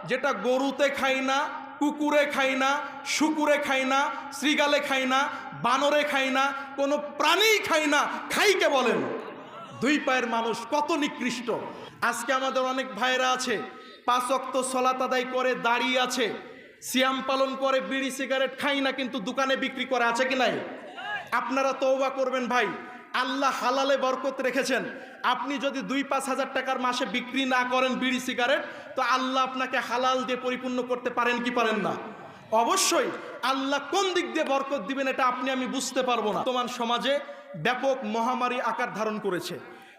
যেটা গরুতে খাই না, কুকুরে খাই না, শুকুরে খাই না, শ্রীগালে খাই না, বানরে খাই না, কোনো প্রাণীই খাই না, খাইকে বলেন? দুই পায়ের মানুষ কত নিকৃষ্ট। আজকে আমাদের অনেক ভাইরা আছে 5 ওয়াক্ত সালাত আদায় করে দাঁড়িয়ে আছে, সিয়াম পালন করে, বিড়ি সিগারেট খাই না, কিন্তু দোকানে বিক্রি করে, আছে কি নাই? আপনারা তওবা করবেন ভাই, আল্লাহ হালালে বরকত রেখেছেন। আপনি যদি 2-5 হাজার টাকার মাসে বিক্রি না করেন বিড়ি সিগারেট, তো আল্লাহ আপনাকে হালাল দিয়ে পরিপূর্ণ করতে পারেন কি পারেন না? অবশ্যই। আল্লাহ কোন দিক দিয়ে বরকত দিবেন এটা আপনি আমি বুঝতে পারবো না। বর্তমান সমাজে ব্যাপক মহামারী আকার ধারণ করেছে,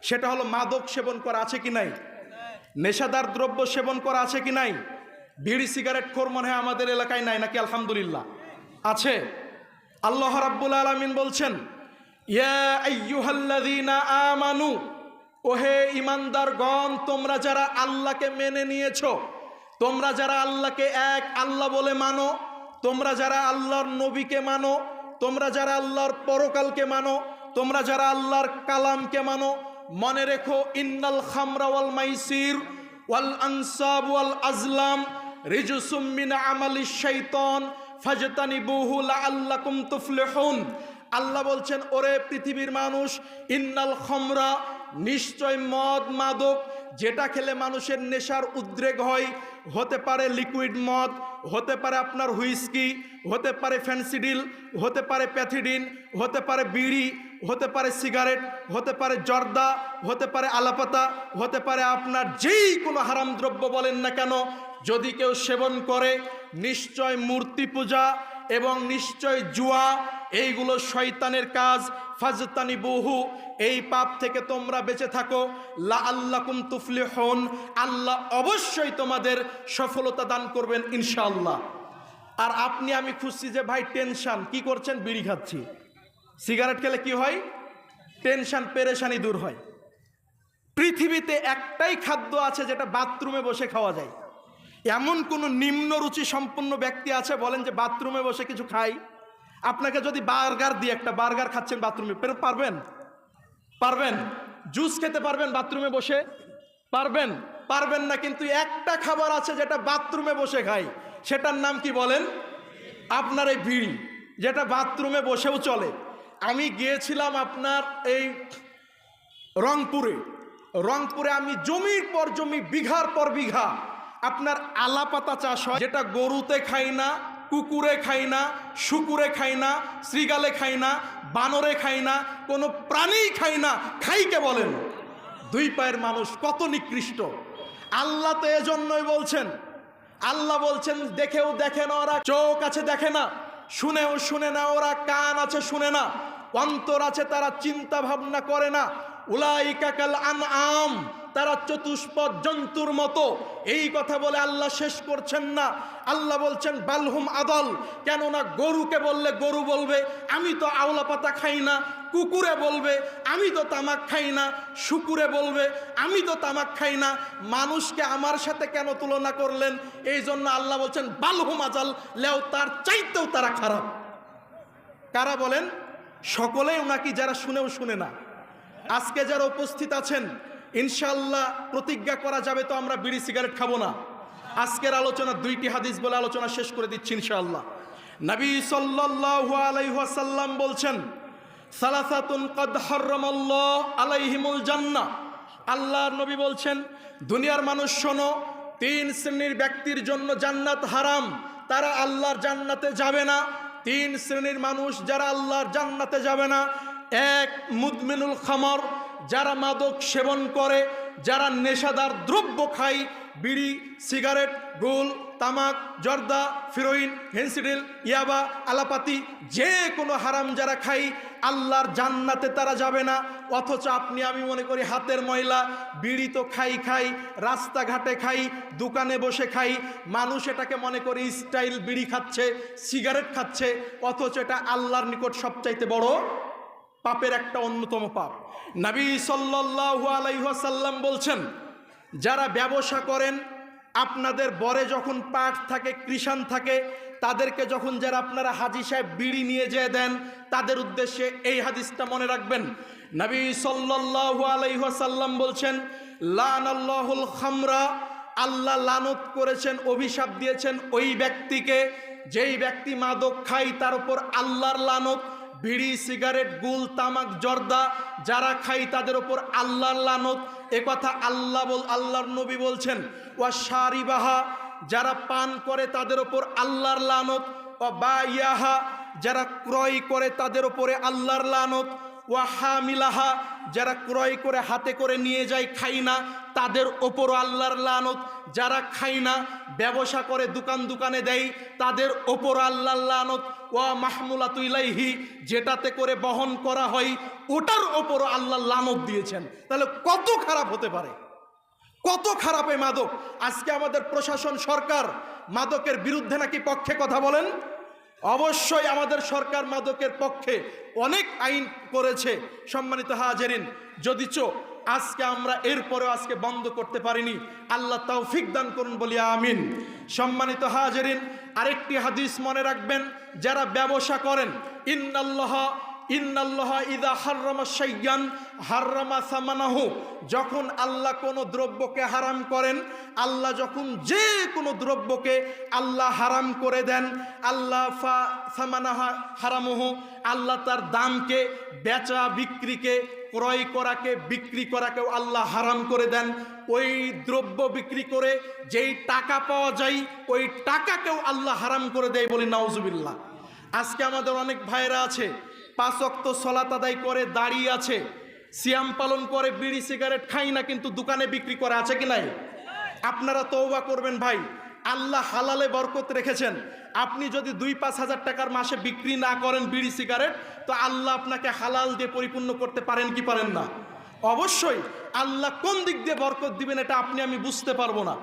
সেটা হলো মাদক সেবন করা, আছে কি নাই? নেশাদার দ্রব্য সেবন করা, আছে কি নাই? বিড়ি সিগারেট খোর মনে হয় আমাদের এলাকায় নাই, নাকি আলহামদুলিল্লাহ আছে? আল্লাহ রাব্বুল আলামিন বলছেন, ইয়া আইয়ুহাল্লাযীনা আমানু, ওহে ঈমানদারগণ, তোমরা যারা আল্লাহকে মেনে নিয়েছো, তোমরা যারা আল্লাহকে এক আল্লাহ বলে মানো, তোমরা যারা আল্লাহর নবীকে মানো, তোমরা যারা আল্লাহর পরকালকে মানো, তোমরা যারা আল্লাহর কালামকে মানো, মনে রেখো, ইন্নাল খামরা ওয়াল মাইসির ওয়াল আনসাব ওয়াল আজলাম রিজসুম মিন আমালিশ শাইতান ফাজতানিবুহু লাআল্লাকুম তুফলিহুন। আল্লাহ বলছেন, ওরে পৃথিবীর মানুষ, ইন্নাল খামরা, নিশ্চয় মদ মাদক, যেটা খেলে মানুষের নেশার উদ্রেক হয়, হতে পারে লিকুইড মদ, হতে পারে আপনার হুইস্কি, হতে পারে ফেন্সিডিল, হতে পারে প্যাথিডিন, হতে পারে বিড়ি, হতে পারে সিগারেট, হতে পারে জর্দা, হতে পারে আলাপাতা, হতে পারে আপনার যেই কোনো হারাম দ্রব্য বলেন না কেন, যদি কেউ সেবন করে, নিশ্চয় মূর্তি পূজা এবং নিশ্চয় জুয়া, এইগুলো শয়তানের কাজ। ফাজতানিবুহু, এই পাপ থেকে তোমরা বেঁচে থাকো, লাআল্লাকুম তুফলিহুন, আল্লাহ অবশ্যই তোমাদের সফলতা দান করবেন ইনশাআল্লাহ। আর আপনি আমি খুঁজছি যে ভাই টেনশন, কি করছেন? বিড়ি খাচ্ছি। সিগারেট খেলে কি হয়? টেনশন পেরেশানি দূর হয়। পৃথিবীতে একটাই খাদ্য আছে যেটা বাথরুমে বসে খাওয়া যায়। এমন কোনো নিম্ন রুচি সম্পন্ন ব্যক্তি আছে বলেন যে বাথরুমে বসে কিছু খাই? আপনাকে যদি বার্গার দিয়ে, একটা বার্গার খাচ্ছেন বাথরুমে, পারবেন? পারবেন? জুস খেতে পারবেন বাথরুমে বসে? পারবেন? পারবেন না। কিন্তু একটা খাবার আছে যেটা বাথরুমে বসে খাই, সেটার নাম কি বলেন? আপনার এই বিড়ি, যেটা বাথরুমে বসেও চলে। আমি গিয়েছিলাম আপনার এই রংপুরে আমি জমির পর জমি, বিঘার পর বিঘা আপনার আলাপাতা চাষ হয়, যেটা গরুতে খাই না, কুকুরে খাই না, শুকুরে খাই না, শ্রীগালে খাই না, বানরে খাই না, কোনো প্রাণীই খাই না, খাইকে বলেন? দুই পায়ের মানুষ কত নিকৃষ্ট। আল্লাহ তো এজন্যই বলছেন, আল্লাহ বলছেন, দেখেও দেখে না ওরা, চোখ আছে দেখে না, শুনেও শুনে না ওরা, কান আছে শুনে না, অন্তর আছে তারা চিন্তা ভাবনা করে না। উলাইকা কাল আনআম, তারা চতুষ্পদ জন্তুর মতো। এই কথা বলে আল্লাহ শেষ করছেন না, আল্লাহ বলছেন বালহুম আদল। কেননা গরুকে বললে গরু বলবে আমি তো আওলা পাতা খাই না, কুকুরে বলবে আমি তো তামাক খাই না, শুকুরে বলবে আমি তো তামাক খাই না। মানুষকে আমার সাথে কেন তুলনা করলেন? এই জন্য আল্লাহ বলছেন বালহুম আজাল, লেও তার চাইতেও তারা খারাপ। কারা বলেন? সকলেই নাকি যারা শুনেও শুনে না। আজকে যারা উপস্থিত আছেন, ইনশাআল্লাহ প্রতিজ্ঞা করা যাবে তো আমরা বিড়ি সিগারেট খাবো না। আজকের আলোচনা 2টি হাদিস বলে আলোচনা শেষ করে দিচ্ছি ইনশাআল্লাহ। নবী সাল্লাল্লাহু আলাইহি ওয়াসাল্লাম বলছেন, সালাসাতুন কদ হারামাল্লাহু আলাইহিমুল জান্নাহ। আল্লাহর নবী বলছেন, দুনিয়ার মানুষ শোনো, 3 শ্রেণীর ব্যক্তির জন্য জান্নাত হারাম, তারা আল্লাহর জান্নাতে যাবে না। 3 শ্রেণীর মানুষ যারা আল্লাহর জান্নাতে যাবে না: 1, মুদমিনুল খামর, যারা মাদক সেবন করে, যারা নেশাদার দ্রব্য খায়, বিড়ি, সিগারেট, গুল, তামাক, জর্দা, ফিরোইন, হেন্সিডিল, ইয়াবা, আলাপাতি, যে কোনো হারাম যারা খাই, আল্লাহর জান্নাতে তারা যাবে না। অথচ আপনি আমি মনে করি হাতের ময়লা, বিড়ি তো খাই, রাস্তাঘাটে খাই, দোকানে বসে খাই, মানুষ এটাকে মনে করি স্টাইল, বিড়ি খাচ্ছে, সিগারেট খাচ্ছে, অথচ এটা আল্লাহর নিকট সবচাইতে বড় পাপের একটা অন্যতম পাপ। নবী সাল্লাল্লাহু আলাইহি ওয়াসাল্লাম বলছেন, যারা ব্যবসা করেন, আপনাদের বরে যখন পাট থাকে, কৃষাণ থাকে, তাদেরকে যখন যারা আপনারা হাজী সাহেব বিড়ি নিয়ে যেয়ে দেন, তাদের উদ্দেশ্যে এই হাদিসটা মনে রাখবেন। নবী সাল্লাল্লাহু আলাইহি ওয়াসাল্লাম বলছেন, লানাল্লাহুল খামরা আল্লাহ লানত করেছেন, অভিশাপ দিয়েছেন ওই ব্যক্তিকে যেই ব্যক্তি মাদক খায়, তার উপর আল্লাহর লানত। বিড়ি, সিগারেট, গুল, তামাক, জর্দা যারা খায় তাদের উপর আল্লাহর লানত। একথা আল্লাহর নবী বলছেন। ওয়া শারিবাহা, যারা পান করে তাদের উপর আল্লাহর লানত। ওয়া বাইয়াহা, যারা ক্রয় করে তাদের উপরে আল্লাহর লানত। ওয়া হামিলাহা, যারা ক্রয় করে হাতে করে নিয়ে যায়, খাই না, তাদের ওপরও আল্লাহর লানত। যারা খাই না, ব্যবসা করে দোকান দোকানে দেয়, তাদের ওপর আল্লাহর লানত। ওয়া মাহমুলাতু ইলাইহি, যেটাতে করে বহন করা হয় ওটার ওপরও আল্লাহর লানত দিয়েছেন। তাহলে কত খারাপ হতে পারে, কত খারাপ এই মাদক। আজকে আমাদের প্রশাসন, সরকার মাদকের বিরুদ্ধে নাকি পক্ষে কথা বলেন? অবশ্যই আমাদের সরকার মাদকের পক্ষে অনেক আইন করেছে। সম্মানিত হাজিরিন, যদিচ আজকে আমরা এরপরেও আজকে বন্ধ করতে পারিনি, আল্লাহ তৌফিক দান করুন, বলি আমিন। সম্মানিত হাজিরিন, আরেকটি হাদিস মনে রাখবেন, যারা ব্যবসা করেন, ইন্নাল্লাহ ইযা হাররামা শাইয়ান হাররামা সামানাহু, যখন আল্লাহ কোনো দ্রব্যকে হারাম করেন, আল্লাহ যখন যে কোনো দ্রব্যকে আল্লাহ হারাম করে দেন, আল্লাহ সামানাহা হারামুহু, আল্লাহ তার দামকে, বেচা বিক্রিকে, ক্রয় করাকে, বিক্রি করাকেও আল্লাহ হারাম করে দেন। ওই দ্রব্য বিক্রি করে যেই টাকা পাওয়া যায় ওই টাকাকেও আল্লাহ হারাম করে দেয়, বলি নাউজুবিল্লাহ। আজকে আমাদের অনেক ভাইরা আছে 5 ওয়াক্ত সালাত আদায় করে, দাঁড়িয়ে আছে, সিয়াম পালন করে, বিড়ি সিগারেট খাই না, কিন্তু দোকানে বিক্রি করে, আছে কি নাই? আপনারা তওবা করবেন ভাই, আল্লাহ হালালে বরকত রেখেছেন। আপনি যদি 2-5 হাজার টাকার মাসে বিক্রি না করেন বিড়ি সিগারেট, তো আল্লাহ আপনাকে হালাল দিয়ে পরিপূর্ণ করতে পারেন কি পারেন না? অবশ্যই। আল্লাহ কোন দিক দিয়ে বরকত দিবেন এটা আপনি আমি বুঝতে পারবো না।